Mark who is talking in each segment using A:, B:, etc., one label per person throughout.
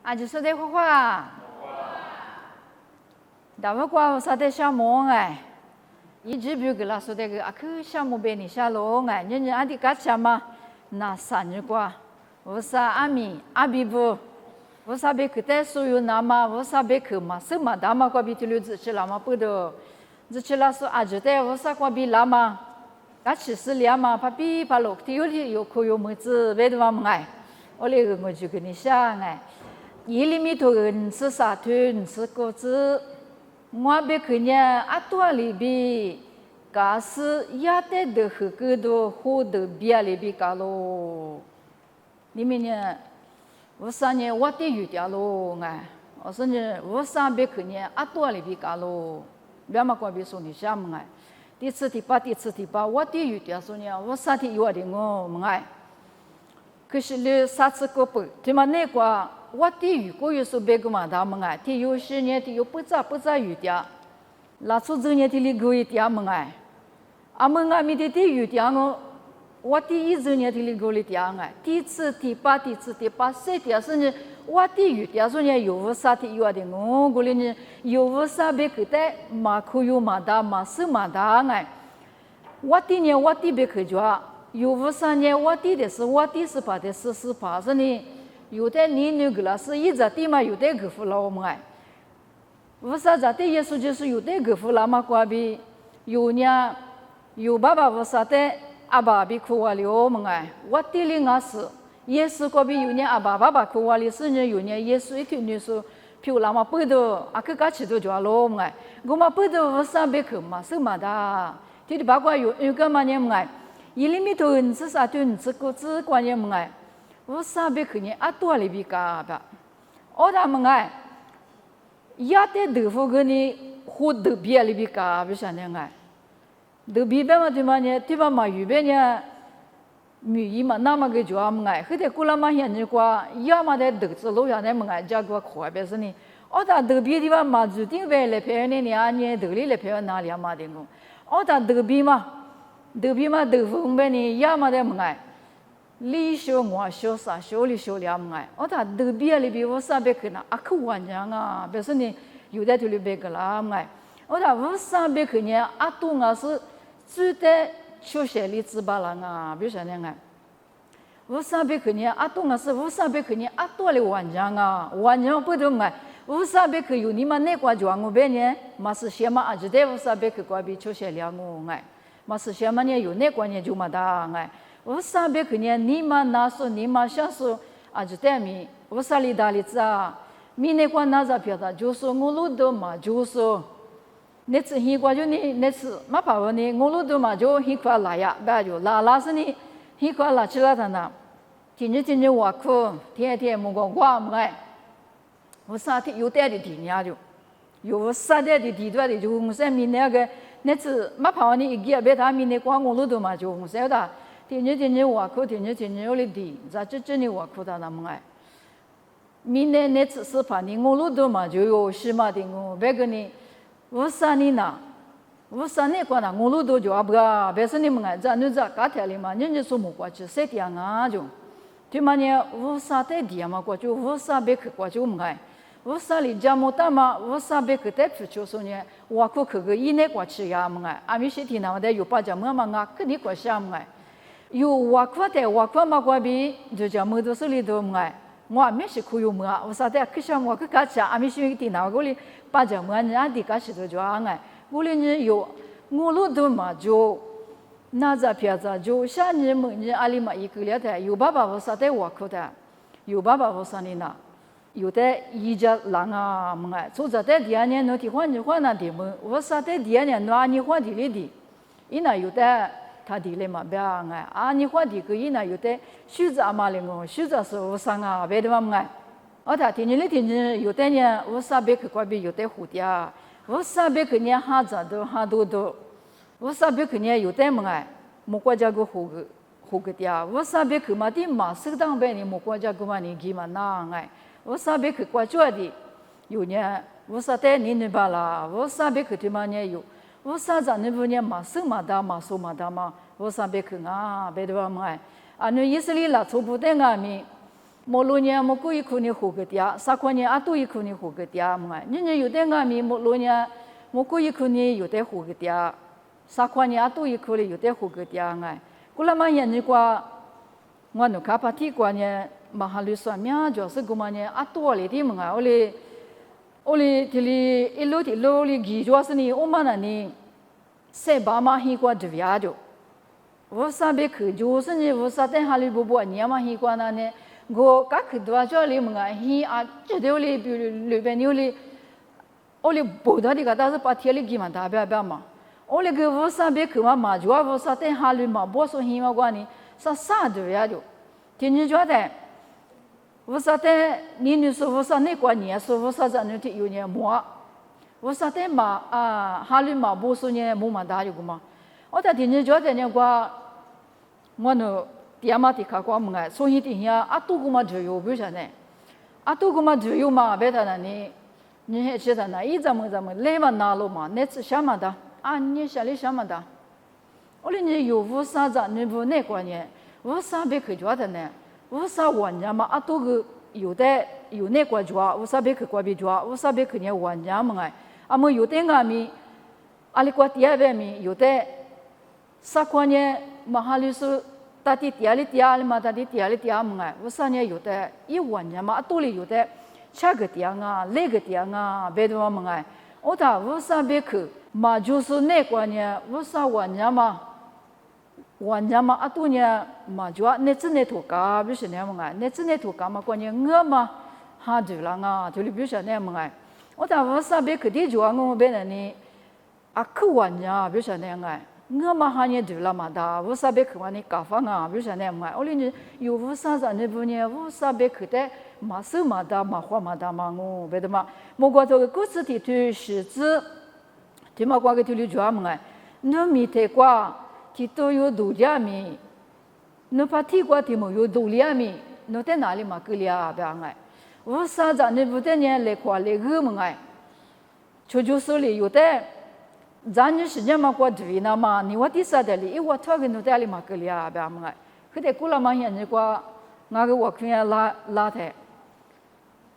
A: 아주 서대 화화. 다와과 서대 샤몽아. 이집유 글라 서대 그 아크 샤모베니 샤롱아. 년년 아디 가차마 나 산유과. 우사 아미 아비부. 우사베 그때 소유 나마 우사베 그마 스마 다마과 비틀류 지라마 뿌도. 지라서 아주대 우사과 비라마. 같이 쓰리아마 파피 팔록 티올리 요코요 무즈 베드와망아이. 올레 그 주그니 샹아. 이리미 도은 스사튼 스코즈 뭐베 그냥 아투알리비 가스 야테 드흐그도 호드 비알리비 가로 니미냐 우산에 와테 유디알로 nga 어선에 우산베 그냥 아투알리비 가로 벼마과비 소니 샤망아 디츠티파 와테 유디아소냐 우사티 요아딩고 망아 그실레 사츠코프 디마네과我地语过有时别个嘛他们哎，他有10年他有不咋语的，那出这年他里过一点们哎，阿们哎米的地语的我第一年他里过了点哎，第八岁的是呢，我地语的说呢有无啥的有的我过了呢有无啥别个的马可有马达马是马达哎，我地呢我地别个着，有无啥呢我地的是我地是把的是把是呢。有的你那个了是一直地嘛，有的个付了我们哎，为啥子的耶稣就是有的个付了嘛？关闭有呢，有爸爸为啥的阿爸比苦完了我们哎，我地里我是耶稣关闭有呢阿爸爸苦完了是呢有呢耶稣一天你说漂亮嘛不得阿个起都就了我们哎，我嘛不得为啥别去嘛是嘛的，这里包括有个嘛呢们哎，一里面头你是啥对你这个只关键们哎。我上边肯定啊多了比嘎吧，我他们哎，亚的豆腐给你和豆皮了比嘎不像那哎，豆皮边嘛对嘛呢？对吧嘛？鱼边呢，米一嘛那么个叫么哎，后头过了嘛现在qua，要么的豆子路上那么哎，加个快别是呢，我他豆皮对吧嘛？注定为了陪你俩呢，豆里来陪哪里嘛的个，我他豆皮嘛豆腐边呢，要么的么哎。里修外修啥修里修两哎，我他都毕业里比我上别去呢，啊可完样啊，别说你有的就里别个啦哎，我他我上别去呢，啊多啊是住在休息里子巴啦啊，比如说那哎，我上别去呢，啊多啊是我上别去呢，啊多里完样啊，完样不懂哎，我上别去有你们那块庄我别呢，嘛是些嘛啊，就在我上别去过比休息两我哎，嘛是些嘛呢有那块呢就嘛大哎。我上边去年你妈那说你妈想说啊就带米我啥里打里子啊米那块那咋表达就说我路都嘛就说那次很快就你那次嘛怕我呢我路都嘛就很快来呀不就拉是你很快拉起来的呢今天我哭天天没个话没我啥天有带的地呀就有啥带的地段的就我说米那个那次嘛怕我呢一个别他米那块我路都嘛就我说的天天我哭，天天我哩地，咱这里我哭到那么哎。明年那次是怕你我路都嘛就有什么的我，别个你，我啥你呐，我啥你管呐，我路都就阿不个，别说你们哎，咱家庭里嘛，人家说没过去，谁的啊就，对嘛呢？我啥在地嘛过去，我啥别去过去我们哎，我啥里家没大嘛，我啥别去在出去说呢，我哭去个一年过去呀们哎，阿米些天那么的有把家么嘛啊，肯定过去呀们哎。有我夸嘛过比就叫么多手里头么哎，我没是苦有么，我啥的可想我去干啥，阿没是电脑我哩把这么人家的干事都就安哎，我哩呢有我路头嘛就那在片子就像你们你阿里嘛一个了的，有爸爸我啥的我哭的，有爸爸我啥的呢，有的一家人啊么哎，从这在第二年侬提换你换那的么，我啥的第二年侬你换的里的，伊那有的。他地里嘛，别哎，啊，你换地个伊那有的树子阿妈哩我，树子是我生啊，别的嘛哎，我他天有的呢，我啥别去过比有的蝴蝶，我啥别去呢哈子都哈多，我啥别去呢有的嘛哎，莫国家个胡个的，我啥别去嘛的嘛，适当别呢莫国家个嘛你给嘛那哎，我啥别去过做的，有呢，我啥的你巴啦，我啥别去的嘛呢有。我啥子那不呢？马生马大嘛，说马大嘛，我啥别去啊？别的话嘛，啊，那以色列啦，从不得俺们，莫罗年莫过一口你活个点，啥块年多一口你活个点么哎，人有的阿米莫罗年莫过一口你有的活个点，啥块年多一口哩有的活个点哎，古拉嘛人你qua我努卡帕提qua呢，马哈鲁算命就是古嘛呢多哩的么哎，我哩这里一路哩记住是呢，我们那呢。塞巴马希瓜这边就，我啥别去，就是呢，我啥在哈里不你嘛希瓜那呢，我刚去多少里么个，希啊，这条里比如里边有里，我里不到的个，但是把天里给嘛大别嘛，我里个我啥别去嘛，就我啥在哈里嘛，不说希嘛瓜呢，啥这边就，今天觉得，我啥在你说我啥那瓜年，说我啥在那天有年末。我啥在嘛哈里嘛不说呢，没嘛大有个嘛。我在天天觉得呢，我那爹妈的看过么个，所以的呀，多个嘛就有不是呢，多个嘛就有嘛，别的呢，你还知道呢？一怎么来嘛拿了嘛，那是什么的？你想的什么的？我哩你有无啥子？你不那个呢？无啥别去觉得呢？无啥玩家嘛，多个有的有那个觉，无啥别去过别觉，无啥别去呢玩家么个。么有的阿米，阿里瓜第二边米有的，啥块呢？马哈里说，到底第二里嘛，到底第二么哎？我啥呢？有的一万年嘛，多里有的，吃个点啊，来个点啊，别的么哎？我打我啥别去，嘛就是那个呢，我啥万年嘛，多呢嘛就那只那头嘎不是那么哎？那只那头嘎嘛，关键我嘛，哈对了啊，就里不是那么哎？我打我啥别去的就我别人呢，去玩呀，比如说那样哎，我嘛哈年对了嘛的，我啥别去玩呢？搞房啊，比如说那样哎，我哩呢有我啥子那不呢？我啥别去的，嘛手嘛的，嘛花嘛的嘛我别的嘛，莫过这个故事的头是指，对嘛过个头里就么哎，你米太瓜，提都有度假米，你怕提瓜提么有度假米，你在哪里嘛去了别哎。我啥子你不得呢？来夸来个么哎？就是里有的，咱你时间嘛过对那嘛，你我第三代里，我他个你在里嘛个里啊，别么哎？可得过了嘛，现在过那个我看拉台，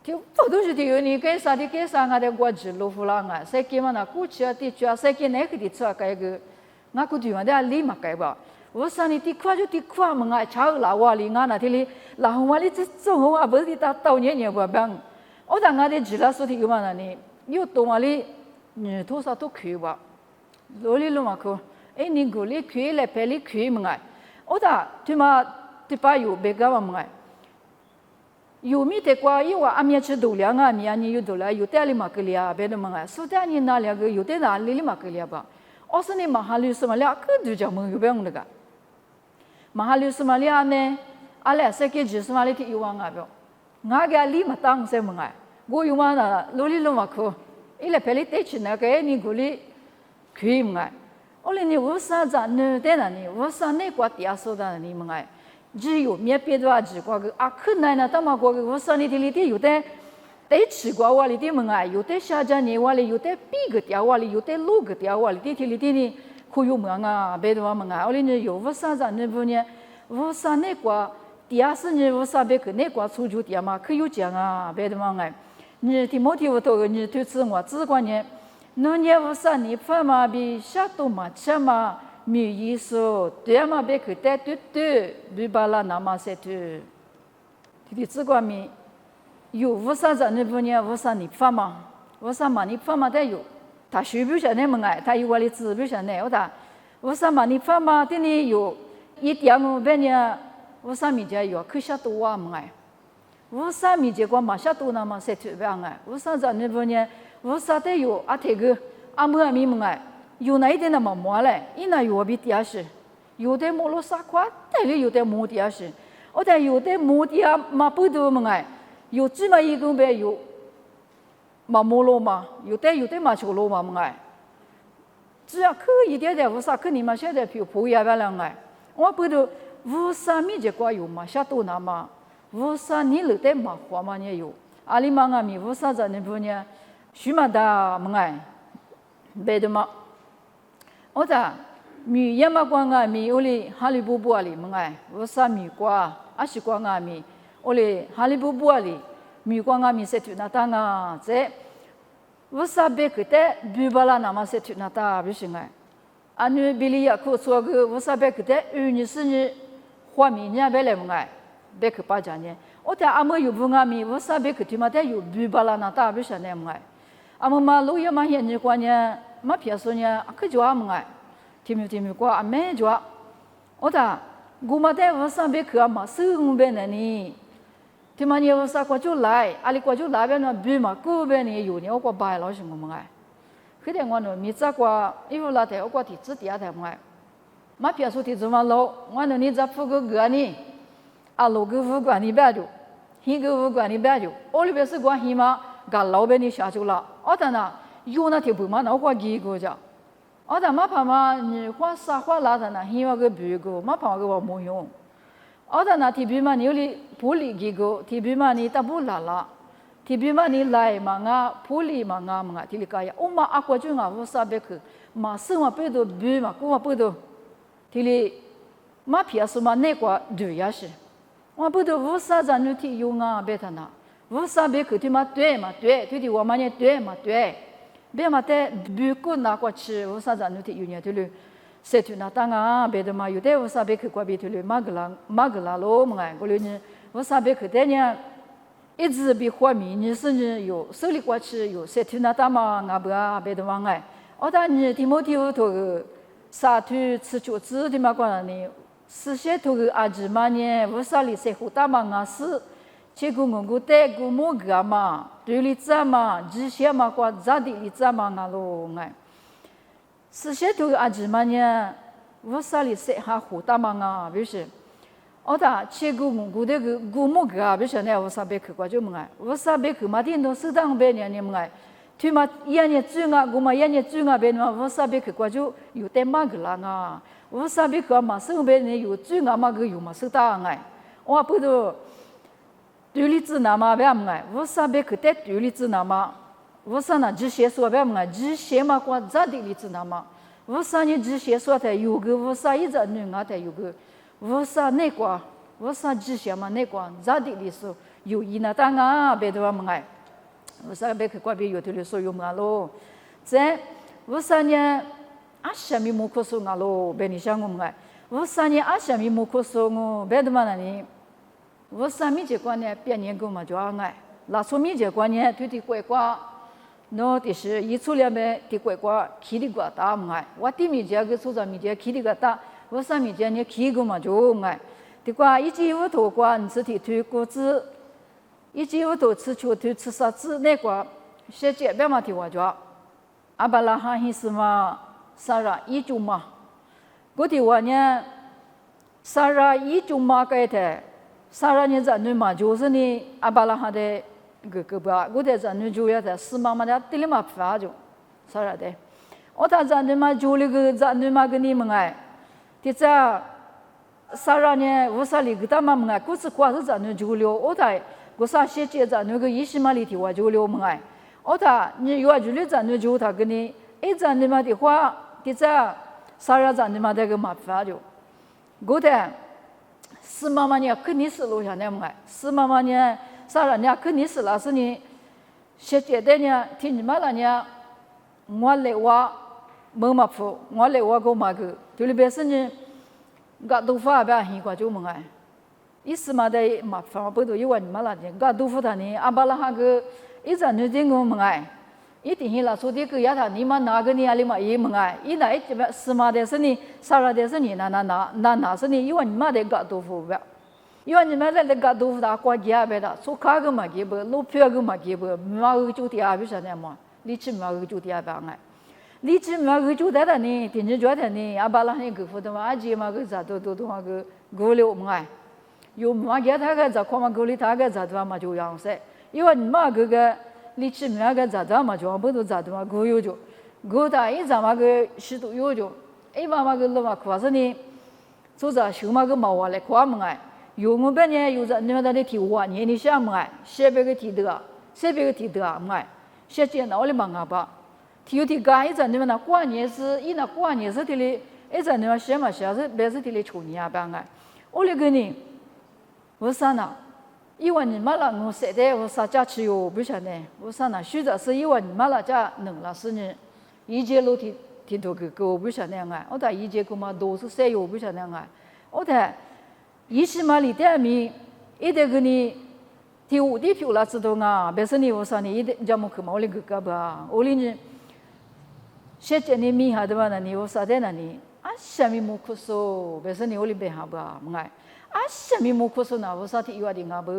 A: 就不都是的有你干啥我的过去路虎了啊，谁给嘛那过去啊的去啊，谁给那个的车改个，那个地方的里嘛改吧。我说你地块就地块嘛，哎，炒老瓦里俺那天里，老红瓦里这种话不是他到年不办，我当俺的知道说的有嘛那里，有多嘛里，你多少都可以吧，罗里罗嘛可，你过里可以来陪里可以嘛哎，我当对嘛对吧有别个嘛哎，有米的瓜有啊，阿米吃多两啊，米啊你有多了，有带里嘛个里啊，别的嘛哎，说的你哪两个有的哪里嘛个里吧，我说你马哈里什么两个就叫么有别样那个。马哈里斯马里亚呢？阿拉塞给吉斯马里提有王阿表，俺个里嘛当什么哎？我有嘛那罗里罗嘛可，伊拉陪里带去那个你过里可以嘛？我哩你我啥子呢？在那里我啥那个地说的你们哎？只有面别的话只过个可难那他妈过个我啥你里的有的带吃过我里的们哎，有的下家呢我里有的比个地我里有的路个地我里的里的呢。可有么啊？别的话么啊？我哩呢有我啥子那不呢？我啥那个第二是呢？我啥别个那个出去点嘛？可有讲啊？别的嘛哎，你提莫提我多个你对此我只管呢，那你我啥你发嘛比下多嘛吃嘛没意思，对嘛别个带对，比巴拉那么些对，提只管me有我啥子那不呢？我啥你发嘛？我啥嘛你发嘛得有。他学不下来么哎，他有我的字不下来，我啥嘛你发嘛的你有一点么别呢？我啥米家有可下多啊么哎，我啥米家光马下多那么些特别哎，我啥子那不呢？我啥的有这个么米么哎，有那一点那么more嘞，伊那有比第二是，有的莫罗啥块，但是有的莫第二是，我但有的莫第二嘛不多么哎，有这么一个别有。嘛摩罗嘛，有的嘛就罗嘛么哎，只要可以点的，我啥可你嘛现在不要不了哎，我不都我啥米结果有嘛，下多那嘛，我啥你了的嘛花嘛也有，阿里嘛阿米我啥子那不呢，许嘛大么哎，别的嘛，我咋米也嘛光阿米我哩哈利波波阿里么哎，我啥米瓜，阿是光阿米。 올리 할리부부알리 미광아 미세투나타가 제 우사베 그때 뷰발라 나마세투나타 비싱가 아니 빌리야 코소그 우사베 그때 유니스니 화미냐 벨레문가 베크 빠자니 어때 아무 유붕아미 우사베 그티마테 유 뷰발라 나타 비샤네문가 아무 말로야 마히니 과냐 마피아소냐 아크조아문가 티미과 아메 좋아 어다 고마데 우사베 그아마 스응베네니 티마니 우사 과조 라이 알리 과조 라베나 뷰마 꾸베니 유니 오과 바이로 신고문가 그때我米扎瓜，因为那天我提子底下台嘛，马别说提子嘛老，我你在富个个呢，啊老个富个你别就，黑个富个你别就，我里边是关黑嘛，个老边你下去了，我等那有那天不嘛，那我几个着，我等马怕嘛，你花啥花拉的那黑嘛个别个，马怕个我没用，我等那天不嘛你有哩不哩几个，天不嘛你打不拉啦。Tibima ni lai manga puli manga manga tilikaya uma akwa junga vosa bek ma suma pedo bu ma kuma pedo tili ma pia suma ne kwa du yashi wa pedo vosa za nuti yunga betana vosa bek ti ma tue ti wa ma ne tue ma tue be ma te bu ku na kwa chi vosa za nuti yunya tulu setuna tanga be de ma yude vosa bek kwa bi tulu magla lo manga ko ni vosa bek de nya一直比花米，你是你有手里过去有谁听那大嘛？俺不啊，别的往哎。我当你提莫提乌头个沙土吃脚趾的嘛，讲呢，是些头个阿姊嘛呢，我啥里些胡大嘛啊是，结果我个带个么个嘛，对里子嘛，这些嘛讲咋的里子嘛啊咯哎，是些头个阿姊嘛呢，我啥里些哈胡大嘛啊，不是。어다 체구 고대 그 구모가 비셔네 오사베 그거 좀 뭔가 오사베 그 마딘도 쓰당 베냐니 뭔가 뒤마 이안이 쯔가 고마 이안이 쯔가 베나 오사베 그거 좀 요때마 글라가 오사베 그 마스 베네 요 쯔가 마그 요 마스다가 와 부도 듀리즈 나마 베암가 오사베 그때 듀리즈 나마 오사나 지셰 소베암가 지셰마 과 자디리즈 나마 오사니 지셰 소테 요그 오사 이자 능아테 요그我那个，我之前嘛那个，咋的里说有伊那当啊，别的嘛哎，我别去过别有的里说有嘛咯，这我呢，阿什么木可说嘛咯，别你想我们哎，我呢阿什么木可说我，别的嘛那里，我米这关呢，别年个嘛就哎，拉出米这关呢，对的乖乖，那就是一出来没的乖乖，气的瓜大嘛哎，我对米这个出着米这气的个大。我上面讲你起个嘛就哎，这个一季五头瓜，你是提推果子，一季五头吃球推吃啥子那个，学姐别嘛提我着，阿巴拉哈意思嘛，啥啦一种嘛，我提我呢，啥啦一种嘛个的，啥啦你在那嘛就是你阿巴拉哈的个吧，我在那就要在四妈妈的地里嘛发就，啥啦的，我他在那嘛就那个在那嘛个你们哎。这啥人呢？我啥里个他妈们啊，估计光是在那就了，我他我啥些节在那个20码里头我就了们哎，我他你有就了在那就他跟你一在那嘛的话，这啥人在那嘛这个麻烦就，我的四妈妈呢肯定是留下来们哎，四妈妈呢啥人呢肯定是那是你些节的呢，听你妈了呢，我来我。没嘛付，我来我个嘛个，就是别是呢，个豆腐啊，别很贵就么哎，意思嘛的嘛方不都有万嘛啦的，个豆腐他呢，阿巴拉哈个，一阵就这个么哎，一定啦，说的个呀他你嘛哪个你阿里嘛也么哎，一那一这边是嘛的是呢，啥啦的是呢，那是呢，有万嘛的个豆腐别，有万嘛的个豆腐他过节别的，说卡个嘛给不，路票个嘛给不，嘛个就地阿别啥的嘛，你吃嘛个就地阿别哎。你只嘛个就在那呢，平时就在呢，阿巴拉那个福的嘛，阿姐嘛个咋都嘛个过了嘛，有嘛给他个咋看嘛过了他个咋嘛就样噻，因为你嘛个你只嘛个咋嘛就不都咋嘛过有就，过他一咋嘛个许多有就，一嘛个了嘛夸是呢，做啥修嘛个毛啊来夸嘛哎，有我本呢有啥你们那里提话年你想嘛哎，谁别个提的，谁别个提的啊嘛哎，谁见到了嘛啊吧。提有提干一阵你们那过年是，一那过年是提哩，一阵你们什么是别是提哩初年啊，办哎，我那个呢，我啥呢？ 1원 얼마라 뭐 세대 우사 자치요 비샤네 우사나 쉬자서 1원 얼마라 자 능라스니 이제로 티도 그거 비샤네가 어다 이제 그마 도스 세요 비샤네가 어다 20마리 대미 이대그니 티우디 필라스도가 베스니 우사니 이대 자모 그 몰리 그까봐 올리니 셰체니 미하드바나니 우사데나니 아샤미 모쿠소 베스니 올리베하바 뭔가 아샤미 모코소나 버사티 이와딩가 버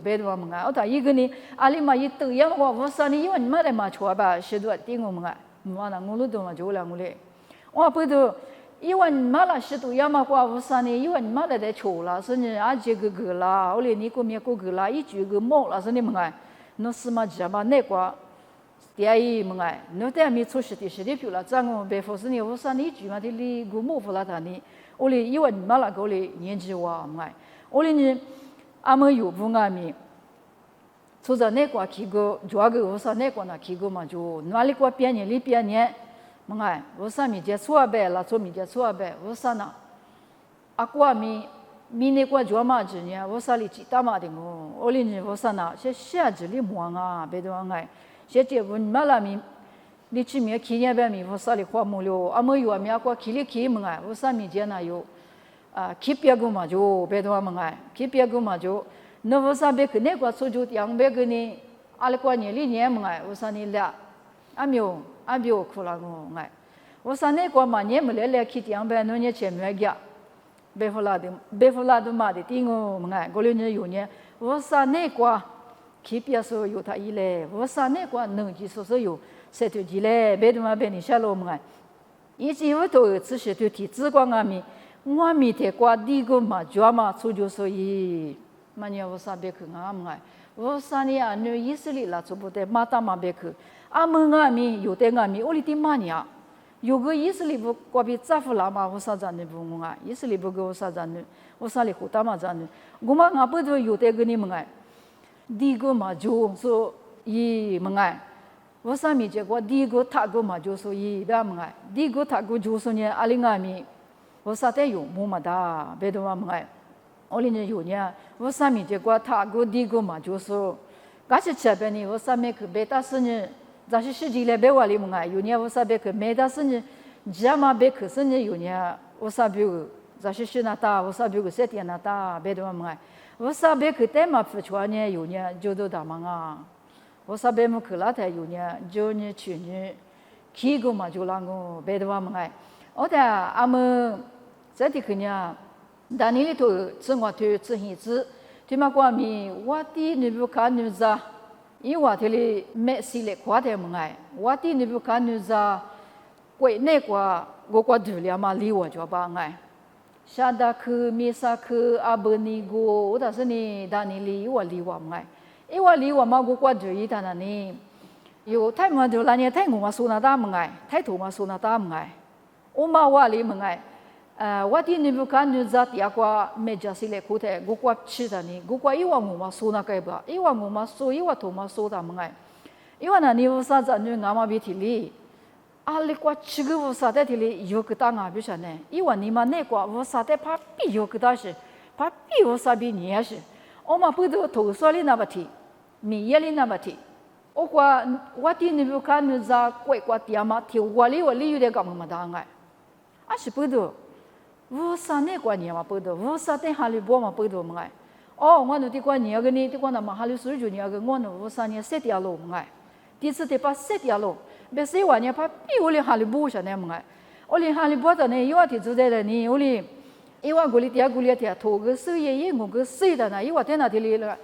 A: 베드와 뭔가 어다 이거니 알리마 이뜨 양과 버사니 이완 마레마 좋아봐 시도아 띵고 뭔가 뭐나 ngulu도마 조라 ngul레 어버도 이완 마라 시도 야마과 버사니 이완 마레데 초라 선니 아제 그글라 올리 니코미에 고글라 이주 그 모라 선니 뭔가 노스마 자마 내과 디아이 뭔가 노데미 초시티 시디필라 장고 베포스니 버사니 주마딜리 구모플라다니 올리 이원 말라고 올리 년지와 말 올리니 아무 유붕아미 소자 내과 기고 좋아그 오사 내과나 기고만 줘 날리과 변이 리변이 뭔가 오사미 제 수아베라 소미 제 수아베 오사나 아쿠아미 미네과 좋아마지냐 오사리 지타마딩고 올리니 오사나 셰시아지리 모앙아 베도앙아 셰제분 말라미 리치미에 기냐뱀이 호살이 과물요 아무유와 미아과 길이기 뭔가 호사미제나요 아 기피하고마죠 배도하면가 기피하고마죠 너버사베 그네과 소주 양배그니 알과니 리니에 뭔가 호사니라 아묘 아비오 콜라고 가 호사네과 마니에 물레레 키티 양배 노nye 체메기야 베홀라도 마디 띵고 뭔가 골리니 요nye 호사네과 기피하서 요다 일레 호사네과 능지 소소요 세트 지레 베드마 베니 샬롬가 이지부터 지시도 티즈광아미 와미테과 디고마 조마 소조소이 마니아오사베크가암가 오사니 아뉴 이슬리라 조보데 마타마베크 아멍아미 요땡아미 올리티마니아 요거 이슬리부 과비 짜플라마 오사잔네 붕가 이슬리부고 오사잔네 오살리 호타마잔네 고마가 버도 요테그니 뭔가 디고마 조소 이 뭔가我上面这个第一个他个嘛就是一百么哎，第一个他个就是呢，阿里阿米，我啥都有么么哒，别的嘛么哎，我里呢有呢，我上面这个他个第一个嘛就是，刚是这边呢，我上面去贝塔是呢，咱是实际来别话里么哎，有呢我上边去贝塔是呢，这嘛别去是呢有呢，我上边个咱是那大，我上边个7天那大，别的嘛么哎，我上边去带嘛付出呢有呢，就都大嘛啊。我啥别么去拉台有呢，就呢去呢，去过嘛就啷个别的话么哎，我的阿么这里去呢，但你里头生活头自行子，对嘛过米我的你不看你咋，因为这里没事嘞夸的么哎，我的你不看你咋，贵那个我度了嘛离我就把哎，下达去米萨去阿伯尼个，我但是呢，但你离我么哎。因为离我妈姑过去一趟那里，有太妈就那年太我妈说那大门哎，太头妈说那大门哎，我妈话里门哎，我的你不看你在第二个没家是来苦的，我过吃的呢，我过因为我妈说那个吧，因为我妈说，因为头妈说大门哎，因为那你我啥子你俺妈比提里，啊你过吃个我啥的提里有个当啊比啥呢？因为你妈那个我啥的怕比有个大是，怕比我啥比你也是，我妈不都头说里那不提。米耶里那么提，我听你不看你在贵国地嘛提，我里有点干嘛当哎，啊是不多，我啥那过年嘛不多，我啥在哈利波嘛不多嘛哎，哦我那地过年个呢，地过那嘛哈利水就年个我那我啥年7条路嘛哎，第次得把7条路，别说话呢怕比我里哈利波啥呢嘛哎，我里哈利波的呢，有话题就在那呢，我里，因为我里第二个里头头个手也我个手的呢，有话在那地里了。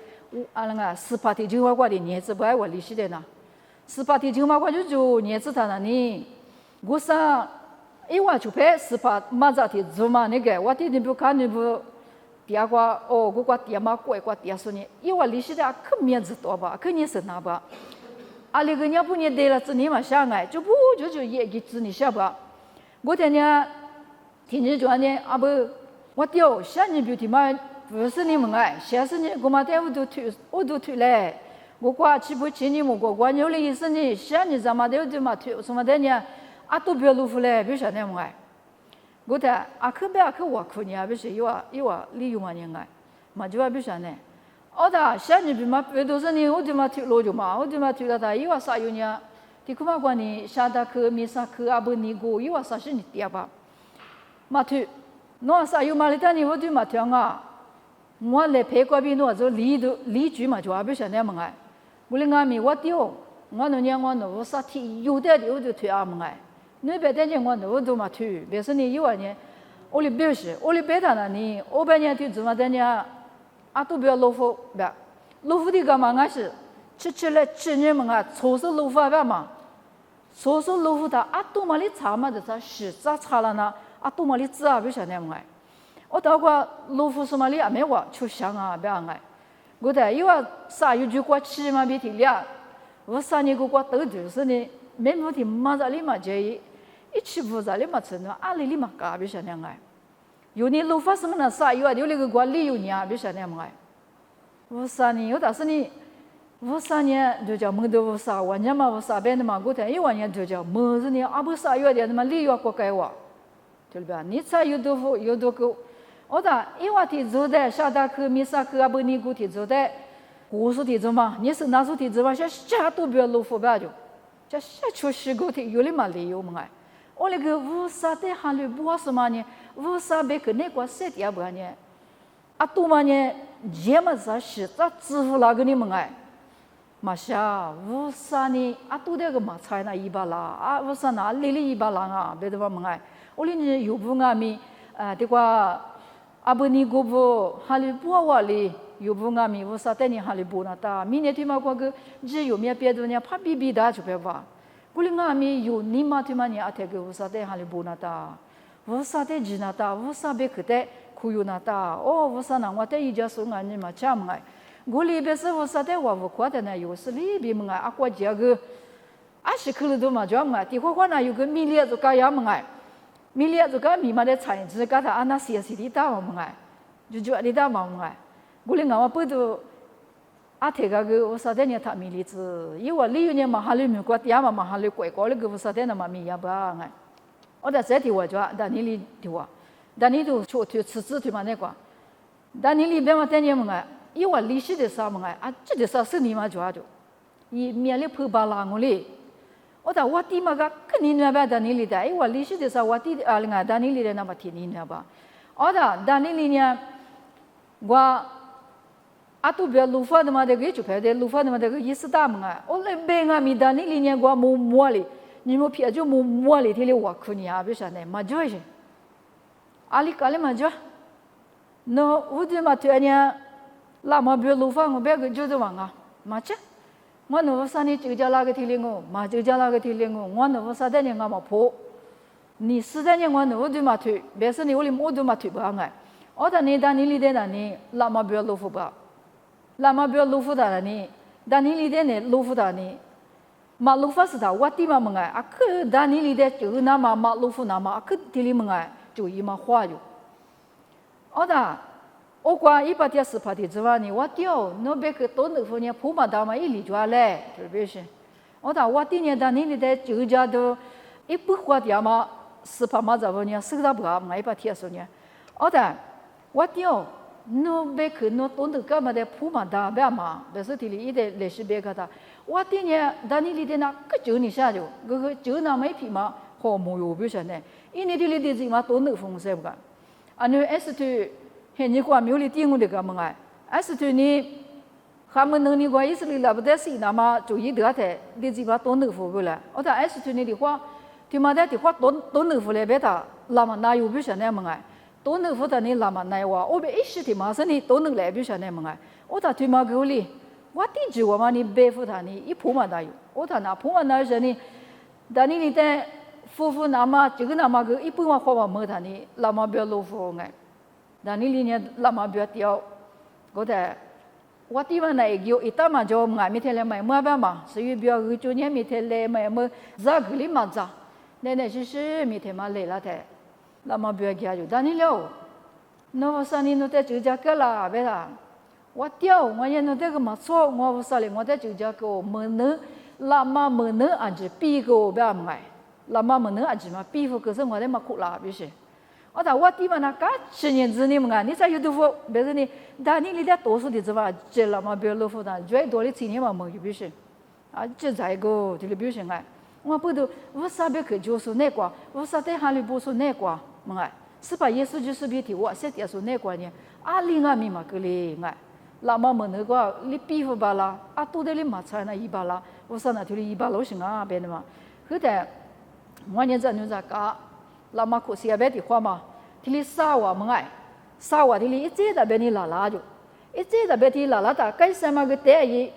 A: 啊那个18天9万的年子不爱我利息的呢，18天9万就年子他那里，我上一万就赔18马扎的做嘛那个，我天天不看你不，第二个哦，我第二嘛贵过第二说呢，一万利息的可面子多吧，可你是哪吧？啊那个人不你得了子你嘛想哎，就不就也给子你下吧，我天天天天转呢啊不，我丢下你不听嘛。不是你们哎，下次你我妈带我都退来，我过去不去你们过有的意思呢，下你怎么的就嘛退，什么的呢？啊都不要路出来，别说那么哎，我的啊可别啊可我可呢，别说有啊理由嘛呢哎，嘛就别说呢， 어다 시안이 비마 베도선이 어디마 튀로죠마 어디마 튀다다 이와 사유냐 디쿠마관이 샤다 그 미사 그 아버니고 이와 사신이 띠아바 마트 노아 사유 말리다니 어디마 튀앙아 뭐래 배과비 노아저 리주마 좋아베샤네 망아 물링아미 와띠오 뭐노냐 너 사티 요대리 어디 튀아 망아 너베대니 너 어디마 튀 베선이 이와니 올리 베시 올리 베다나니 오베냐 튀 주마다냐 아또别老夫别，老夫的干嘛？俺是吃来吃你们啊，错是老夫别嘛，错是老夫他啊多么的差嘛的他是咋差了呢？啊多么的子啊别晓得么哎，我到过老夫什么的啊没我出香啊别哎，我的因为啥有句话吃嘛别提了，我啥年个话都就是呢，没问题嘛在里嘛这一吃不在里嘛吃呢，啊里嘛干别晓得哎。有你老发生那啥有啊？有那个管理有你啊？别晓得么？我啥呢？有但是呢，我啥呢？就叫蒙多我啥？我年嘛我啥边的嘛？我听一万年就叫么子呢？啊不啥有的那么理由过改我，对不对？你啥有多富有多高？我da一万提做的，下大课米啥课啊不你估提做的，我说提做嘛？你是哪说提做嘛？下都不要老富吧就，这下出事个提有的嘛理由么？我那个我啥的还来不什么呢？我啥别个那个设定不呢？啊，多嘛呢？节目啥是咋支付那个你们哎？嘛下我啥呢？啊，多那个嘛菜那一把啦，啊，我啥那里一把啦啊，别的话么哎？我哩呢有不俺咪这个阿不尼个不还来不我哩有不俺咪我啥的呢还来不那ta，明年他妈个个只有面别的呢怕比比的就别话，我哩俺咪有你妈他妈呢啊这个我啥的还来不那ta。我啥的知那ta，我啥别个的苦有那ta，哦，我啥那我的一家说俺你嘛讲么哎，我里边是我啥的我过的呢，有时里边么哎，啊过这个，啊是去了都嘛讲么，地方那有个米粒就干样么哎，米粒就干米嘛的菜，只干他安那些的打么哎，就的打么哎，我里俺不都，啊这个我啥的呢他米粒子，因为里有呢嘛哈里米过点嘛哈里过过了个我啥的那嘛米呀吧哎。我在这地方就但你里地方，但你都出去吃吃去嘛那个，但你里边嘛等你们哎，因为历史的啥么哎，啊这的啥是你嘛主要就，一面里铺巴拉我哩，我在我地嘛个肯定那边但你里的，因为历史的啥我地啊另外但你里的那么听你那吧，我的但你里呢，我啊都不要路法的嘛这个就拍的路法的嘛这个意思大么哎，我来边啊米但你里呢我摸哩。你们偏就摸里头的我苦你啊，别说呢，嘛就是，阿里搞的嘛就，那我这嘛突然间，拉嘛别路方我别个就是往啊，嘛这，我那我啥呢就叫那个提领我，嘛就叫那个提领我那我啥的呢我嘛破，你实在呢我那我就嘛推，别说你我里我就嘛推不上来，我在你当你里头那你拉嘛别路夫吧，拉嘛别路夫的你，当你里头呢路夫的你。马路法是他，我地嘛么哎，啊可但你里的就那么马路夫那么，啊可地里么哎，就一嘛花哟。我的，我光一把天十把天之外呢，我掉，那别个多那副呢，普嘛大嘛一里就来，是不是？我的我地呢，但你里的就家都一不花点嘛，十把嘛怎么呢？十个不啊，嘛一把天说呢，我的我掉。no别个no多那干嘛的普嘛大别嘛，别说地里一点历史别个他，我今年但你里的那个就你下就，个就那没皮嘛，好没有不是呢，因为地里的什么多那风水不干，啊你是对，现你过没有里地我的干嘛哎，是对你，他们能你过意思里了不得是那么就一得的，你什么多那风不了，我但是对你的话，对嘛的话多那风来别他，那么那有不是那么哎。都能负责你拉嘛来哇，我被一时的嘛是你都能来比啥那么哎，我他对嘛够哩，我地址我嘛你背负他你一铺嘛大有，我他那铺嘛那是你，但你里的夫妇那么这个那么个一铺嘛花嘛没他你拉嘛不要老夫哎，但你里呢拉嘛不要掉，我的我地方那有一大嘛就俺每天来买么办嘛，所以不要个就年每天来买么咋个里嘛咋，那是每天嘛来了的。那么不要给就，但你了，那我说你那在就家个啦，别啦，我掉，我也那这个嘛错，我说嘞，我在就家个没能，那么没能按着比个别买，那么没能按着嘛比付，可是我在嘛苦啦，不是，我地方那个去年子你们啊，你在有豆腐，别说你，但你俩多数的是吧？这了嘛，别老腐的，最多的去年嘛没有表现，这才个这里表现哎，我不都我啥别去就是那个，我啥在哈里不说那个，么哎，是把耶稣就是别提我，现在说那个呢，另外密码个嘞哎。lama mana gua lipi fu bala atu de lima chana ibala usana thuli ibalo singa benma huda mwanya za nuza ka lama ko sia be ti khwama thili sawa mangai sawa thili iche da be ni la jo iche da be ti la ta kai sama ge te yi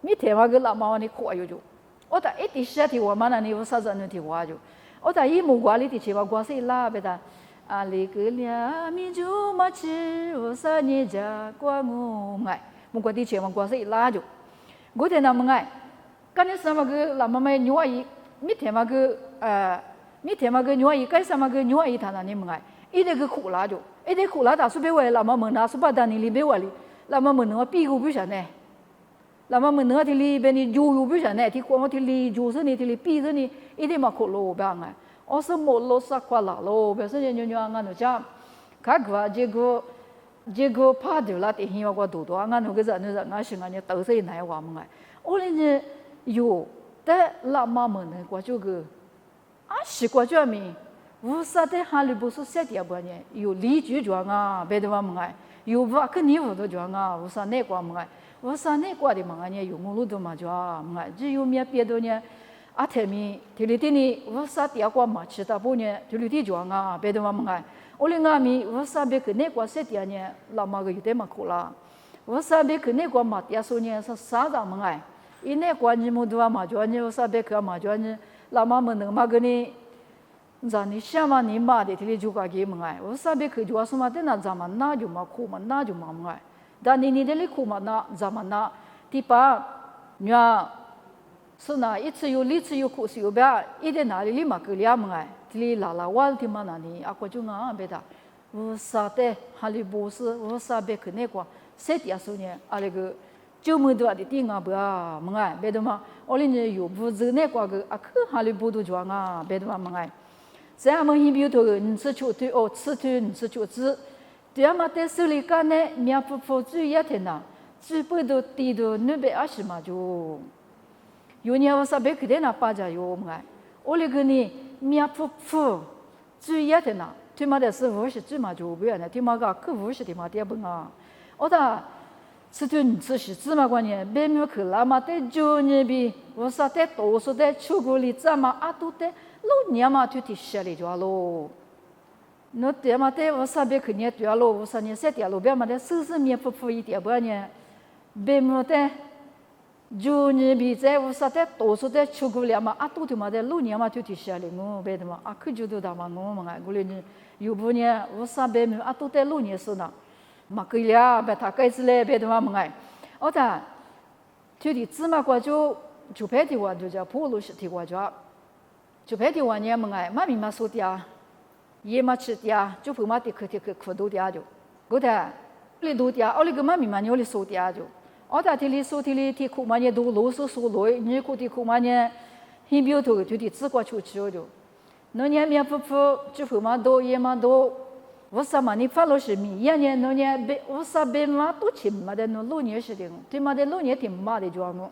A: mi the ma ge lama ni kho ayo jo oda iti sha ti wa mana ni usa za nu ti wa jo oda yi mu gwa li ti che ba gwa sei la be da ali ke lia mi ju ma chi usa ni ja kwa ngu ngai mu kwa ti che ma kwa sei la jo go de na mangai kan ni sama ge la ma mai nyua yi mi the ma ge nyua yi kai sama ge nyua yi ta na ni mangai i de ge khu la jo i de khu la da su be wa la ma mo na su ba da ni li be wa li la ma mo no pi gu bu sha ne la ma mo no ti li be ni ju yu bu sha ne ti ko ti li ju se ni ti li pi se ni i de ma khu lo ba ngai also mo lo sa kwa la lo be se nyu nyu nga no cha ka gwa je go pa de la ti hi wa do do nga no ge za no za nga shi nga ne tau se nai wa ma ngai o le ni yo de la ma mo ne kwa ju ge shi kwa ju mi wu sa de ha li bu su se dia ba ne yo li ju ju nga be de wa ma ngai yo ba ke ni wo do ju nga wu sa ne kwa ma ngai wu sa ne kwa de ma nga ne yo mo lu do ma ju ma ngai ji yo mi pie do ne阿特米，提里蒂尼我啥地瓜嘛吃大半年，提里蒂庄啊，别的嘛么个，我哩阿米我啥别去那瓜些地呢，老妈个有点嘛苦啦，我啥别去那瓜嘛地说呢是啥子么个，伊那瓜你么多嘛就呢，我啥别去嘛就呢，老妈们能嘛个呢，咱你想嘛你妈的提里就个给么个，我啥别去就说嘛的那咱们那就嘛苦嘛那就嘛么个，但你的哩苦嘛那咱们那，第八你啊。so na itsu yu litsu yu ku su ba ide na li ma ku lia ma ti la wal ti ma na ni akwa ju nga be da wo sa te hali bo su wo sa be ku ne kwa se ti asu ne ale ge ju mu do adi ti nga ba ma be do ma oli ne yu bu zu ne kwa ge ak hali bo do jwa nga be do ma ma za ma hi bi to ge ni su chu tu o tsu tu ni su chu zi de ma te su li ka ne mia pu pu zu ya te na zu bu do ti do nu be a shi ma ju有年我啥别去的那八家有么个，我那个呢面铺铺，最热的那，他妈的是50最嘛就不要呢，他妈个可50的嘛点不啊，我da是顿吃是芝麻关呢，别没去啦嘛，在就那边我啥在多数在出国里怎么都在老年嘛就提下来就咯，那点嘛在我啥别去呢对咯，我啥呢些点路边嘛在试面铺铺一点不呢，别没在。就你比在我啥在多数在出国了嘛，都他妈在6年嘛就提下来我别的嘛，可就都他妈我嘛我嘞你有不呢？我啥别没都在6年是呢，嘛可以了，别他开始嘞别的嘛么哎，我的就的芝麻瓜就别的话就叫普鲁士的话就别的话呢么哎，妈咪嘛说的啊，也嘛吃的啊，就不嘛的去多的啊就，我的里多的啊，我那个妈咪嘛你里说的啊就。我在这里说这里，苦嘛呢都老是说来，你苦的苦嘛呢，很表头就的自个出去了。那年面不就会嘛多也嘛多，我啥嘛你发了是米，一年那年别我啥别嘛都吃嘛的那6年是的，对嘛的6年挺嘛的就我，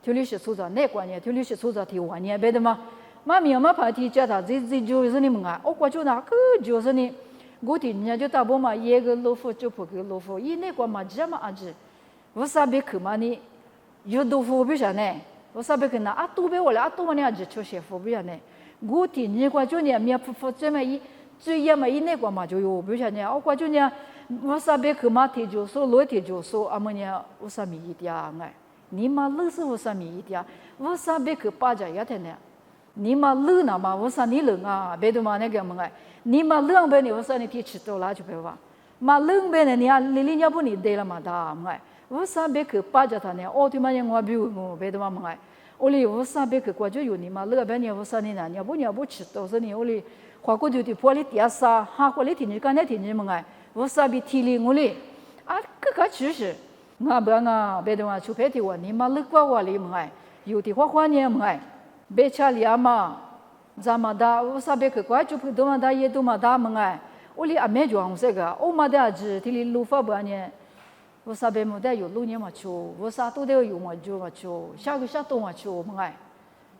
A: 这里是出着那关年，这里是出着挺晚年别的嘛，妈咪嘛怕提叫他这就是你们啊，我就那个就是你，我的人家就大部嘛一个老夫就不给老夫，一那关嘛这么阿子。我啥别去嘛呢？有豆腐不晓得，我啥别去那都别我了，都嘛呢就出些腐不晓得。我的你关就呢面铺这么最也嘛那关嘛就有不晓得，我关就呢我啥别去嘛提就说，提就说，阿么呢我啥米一点哎，你嘛乐是我啥米一点，我啥别去巴家也的呢，你嘛乐那嘛我啥你乐啊，别的嘛那个么哎，你嘛乐呗你我啥你提吃多了就别话，嘛乐呗呢你啊你要不你得了嘛da哎。我啥别去巴着他呢？哦，他妈的我比我别的嘛么哎，我哩我啥别去过就有你嘛，那边呢我啥呢？要不吃到是呢？我哩花过就的破哩点啥，哈过哩天你干那天你么哎，我啥别提哩我哩个其实我不啊别的嘛出牌的话，你嘛乐过我哩么哎，有的花呢么哎，别吃哩嘛，咱们da我啥别去过就不多嘛da也多嘛da么哎。我哩阿没就我这个，我嘛的阿子，这里路法不呢，我啥别没得有路年嘛去，我啥都得有嘛就嘛去，下个下都嘛去，么哎，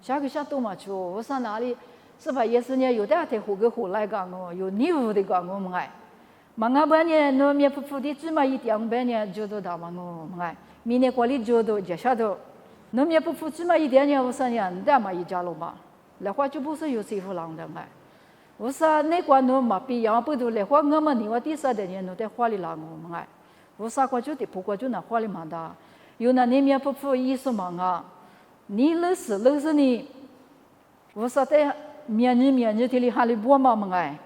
A: 下个下都嘛去，我啥哪里是吧？也是呢，有的在胡个胡来讲哦，有你胡的讲我么哎。Mga ba niya no miya puputi cuma iti ang ba niya jodo da mango mga mine kwali jodo jashado no miya puputi cuma iti niya usa niya nda ma ijalo ma la hua ju bu se yu si fu lang da ngai usa ne kwa no ma pi yang pu du le hua ngama ni wa ti sa de niya no de hua li lang mga usa kwa ju ti pu kwa ju na hua li ma da yu na ne miya pupu yi su ma nga ni le se ni usa te miya ni ti li ha li bo ma mga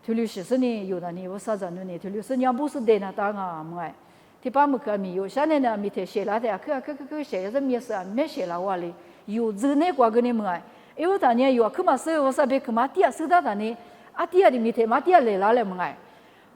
A: 图律师是呢，有的呢，我啥子呢？图律师娘不是得那当啊，么哎，他把么个米有现在呢，米他写了的，可写是没事，没写了话哩，有这那个个呢么哎，因为他呢有可嘛是我啥别可嘛第二是他呢，啊第二的米他嘛第二来了嘞么哎，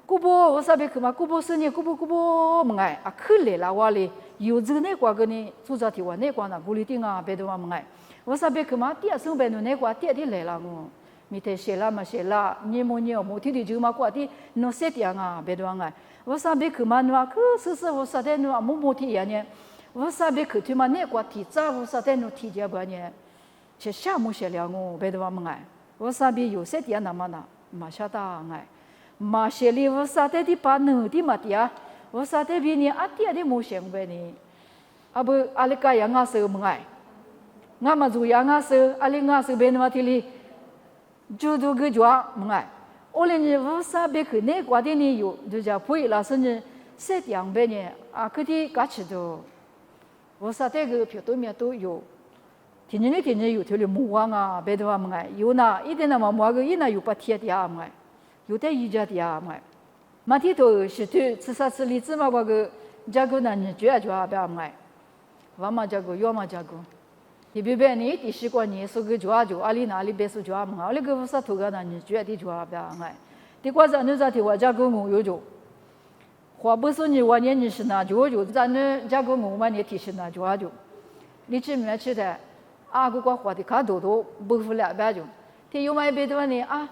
A: 古波我啥别可嘛古波是呢古波么哎，啊可来了话哩，有这那个个呢，做着题话那个呢，不一定啊，别的话么哎，我啥别可嘛第二生别的那个第二的来了我。米特写了嘛写了，你莫你莫提的就嘛过的，侬写的啊，别的啊，我啥别去嘛侬可是我啥的侬莫提呀呢，我啥别去嘛那过提早我啥的侬提着不呢，写下么写了我别的话么哎，我啥别有写的那么那嘛晓得哎，嘛写里我啥的把侬的嘛的啊，我啥的比你啊的的莫写不呢，啊不阿里个样啊说么哎，俺嘛做样啊说，阿里啊说别的嘛提里。就都个抓么哎，我连你我啥别去那挂的呢有，就叫不一老师呢，晒两百呢啊，个的嘎起都，我啥这个票对面都有，天天有条的木王啊，别的话么哎，有那一点那么木个一那有把铁的啊么哎，有的一家的啊么哎，马蹄头是对吃啥吃荔枝嘛个，这个呢你抓不要么哎，我嘛这个要么这个。你别别你第习惯你说个抓就阿里哪里别说抓嘛，阿里个不是头个那你抓的抓不呀？哎，第过咱那在提我家个我有就，话不是你我年你是那就咱那家个我嘛你提是那抓就，你去没去的？啊个话的看多不服了别就，他有买别的呢啊，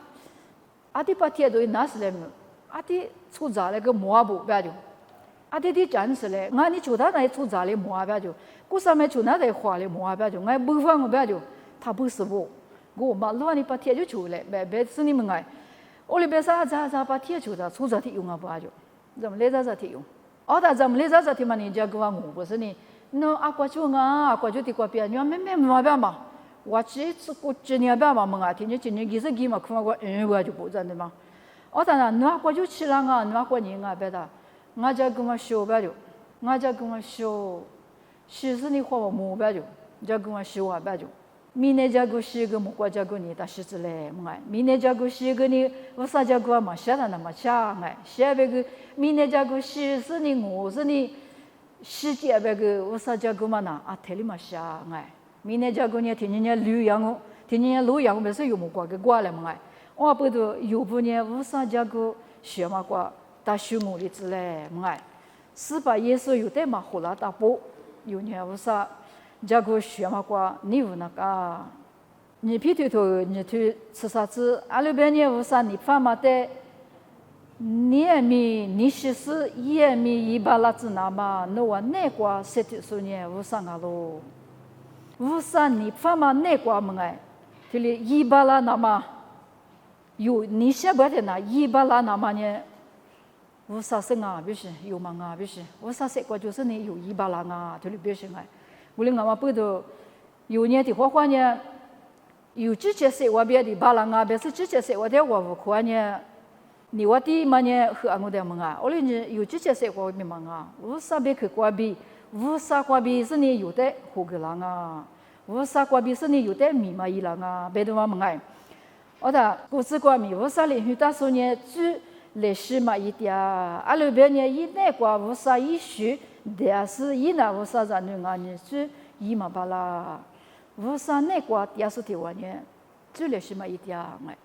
A: 啊的把铁都拿起来没？啊的出杂那个磨不别就。啊，这的真是嘞，俺你出他那出杂的磨别就，古上面出那在花的磨别就，俺不放我别就，他不是我嘛乱的把铁就出来，别是你们哎，我里边啥把铁出的，出杂的用啊不就，怎么来咋的用？哦，他怎么来咋的嘛？你家给我不是你，那啊过去啊过去的过边，你没磨别嘛，我这年别嘛嘛，天天今年几十几嘛，看我我就不真的嘛，哦，当然那过去吃了啊，那过年啊别的。我家跟我修白就，我家跟我修，修是你花我木白就，家跟我修啊白就，明年家跟修个木瓜家跟你打石子嘞，哎，明年家跟修个你我啥家跟嘛写的那么强哎，写别个明年家跟修是你我是你，世界别个我啥家跟嘛那啊特里嘛写哎，明年家跟你天天旅游我，天天旅游没事有木瓜个瓜嘞嘛哎，我不都有不呢我啥家跟学嘛瓜。大修我的之类，哎，是把耶稣有的嘛好了大波，有年我啥，这个学嘛过，你有那个，你皮头你去吃啥子？阿拉边呢我啥你发嘛的，你是也米一巴拉子那嘛，那我那个实体说呢我啥个咯？我啥你发嘛那个么哎，这里一巴拉那嘛，有你晓不得那一巴拉那嘛呢？我啥生啊？不是有嘛啊？不是我啥生过就是你有一把人啊，这里不是哎。我们不都有年的话呢，有之前生我别的把人啊，别是之前生我的我不可呢，你我的嘛呢和我的嘛啊，我哩呢有之前生我没嘛啊，我啥别去过比，我啥过比是你有的好个人啊，我啥过比是你有的密码一人啊，别的嘛嘛哎。我的故事过米，我啥哩去打算呢只。历史嘛一点，阿拉边呢一那个无啥一学，但是一那无啥人呢，你是一嘛巴拉，无啥那个电视台呢，就历史嘛一点哎，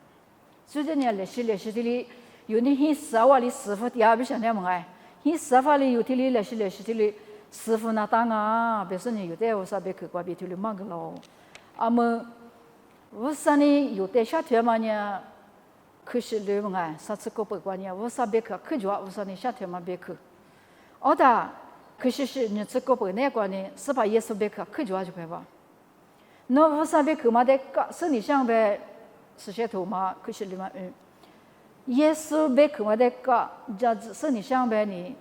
A: 所以呢历史这里有你很少话的师傅第二不像那么哎，很少话的有这里历史这里师傅那当啊，别说呢有的无啥别去过别这里忙个咯，阿么无啥呢有的下天嘛呢。可是你们哎，啥子个不管你，我啥别去，可就我说你夏天嘛别去。哦的，可是你这个不那个呢，是把耶稣别去，可就白吧。那我啥别去嘛的，生理上呗，是些头嘛，可是你们耶稣别去嘛的个，这生理上呗你，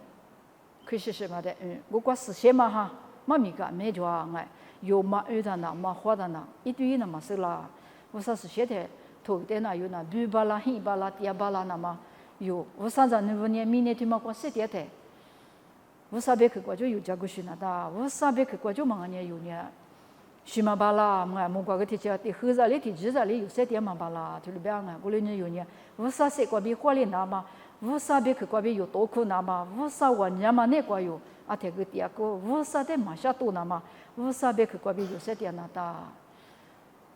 A: 可是什么的我管是些嘛哈，嘛咪个没就哎，有嘛的呢，嘛花的呢，一堆呢嘛是啦，我说是些的。头的那有那绿巴拉、黑巴拉、底巴拉那么有，我上次那年明年他们光10点的，我啥别去过就有这个学那的，我啥别去过就忙年有呢，学嘛巴拉，我过个天气的后日里天气日里有10点嘛巴拉，就里边我里年有呢，我啥些过比花里那么，我啥别去过比有多苦那么，我啥玩年嘛那个有，啊这个第二个，我啥的马下多那么，我啥别去过比有10点那的。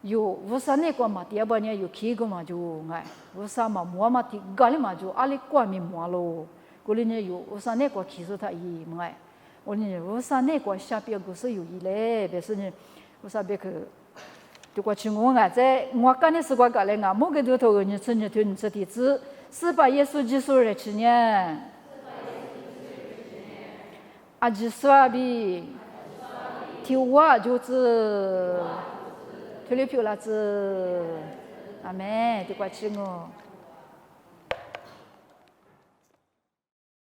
A: 有我啥那个嘛，第二年有开个嘛就哎，我啥嘛摸嘛的，家里嘛就阿里挂面摸咯，过里呢有我啥那个开始他一哎，我呢我啥那个下边个是有一嘞，但是呢我啥别去，就过去我哎在我干的是过干嘞啊，某个头头你吃你头你吃的子，400耶稣基督来吃呢，啊基说比，听我就是。推了票了子，阿妹，就过去我。